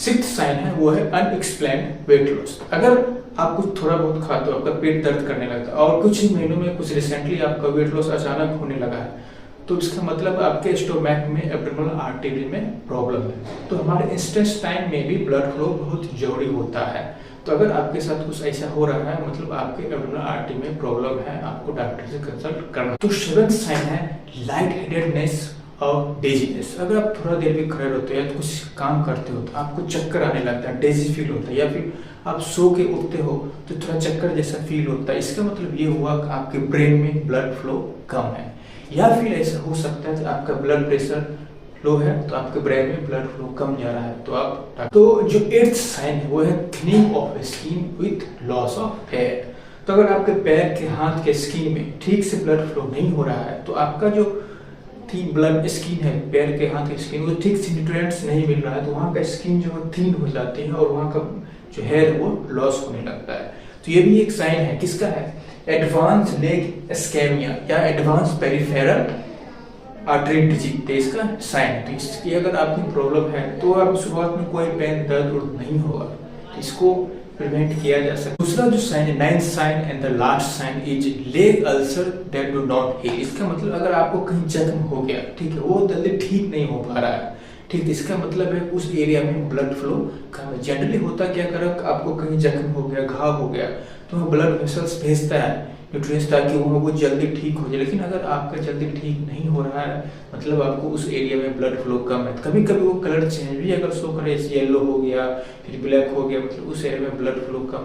Sixth sign है वो है अनएक्सप्लेन्ड वेट लॉस। अगर आप कुछ थोड़ा बहुत खाते हो, आपका पेट दर्द करने लगता है और कुछ ही महीनों में, कुछ रिसेंटली आपका वेट लॉस अचानक होने लगा है, तो इसका मतलब आपके स्टोमैक में, एब्डोमिनल आर्टरी में प्रॉब्लम है। तो हमारे इंटेस्टाइन में भी ब्लड फ्लो बहुत जरूरी होता है। तो अगर आपके साथ कुछ ऐसा हो रहा है, मतलब आपके एब्डोमिनल आर्टरी में प्रॉब्लम है, आपको डॉक्टर से कंसल्ट करना। तो सेवेंथ साइन है लाइट हेडेडनेस और डेजीनेस। अगर आप थोड़ा देर भी खड़े होते हैं या तो कुछ काम करते हो तो आपको चक्कर आने लगता है, डेजी फील होता है, या फिर आप सो के उठते हो तो थोड़ा चक्कर जैसा फील होता है। इसका मतलब ये हुआ कि आपके ब्रेन में ब्लड फ्लो कम है। या फिर ऐसा हो सकता है कि आपका ब्लड प्रेशर लो है तो आपके ब्रेन में ब्लड फ्लो कम जा रहा है, तो आप तो जो एट्थ साइन है वो है thinning of skin with loss of hair. तो अगर आपके पैर के, हाथ के स्किन में ठीक से ब्लड फ्लो नहीं हो रहा है तो आपका जो थिन ब्लड स्किन है, पैर के, हाथ के स्किन, वो ठीक से न्यूट्रिएंट्स नहीं मिल रहा है, तो वहाँ का स्किन जो है थिन हो जाती है और वहाँ का जो हेयर वो लॉस होने लगता है। तो ये भी एक साइन है, किसका है? एडवांस लेग इस्केमिया या एडवांस पेरिफेरल आर्टरी डिजीज का साइन है। तो इसकी अगर आपकी प्रॉब्लम है तो आप शुरुआत में कोई पेन, दर्द नहीं होगा, तो इसको प्रिवेंट किया जा सकता है। दूसरा जो साइन है, ninth sign and the last sign is leg ulcer that do not heal. इसका मतलब अगर आपको कहीं जख्म हो गया, ठीक है, वो जल्दी ठीक नहीं हो पा रहा है, ठीक, इसका मतलब है उस एरिया में ब्लड फ्लो कम है। जनरली होता क्या कर, आपको कहीं जख्म हो गया, घाव हो गया, तो ब्लड वेसल्स भेजता है न्यूट्रिएंट्स ताकि वो जल्दी ठीक हो जाए। लेकिन अगर आपका जल्दी ठीक नहीं हो रहा है, मतलब आपको उस एरिया में ब्लड फ्लो कम है, कभी कभी वो कलर चेंज भी अगर शो करे, येलो हो गया, फिर ब्लैक हो गया, मतलब उस एरिया में ब्लड फ्लो कम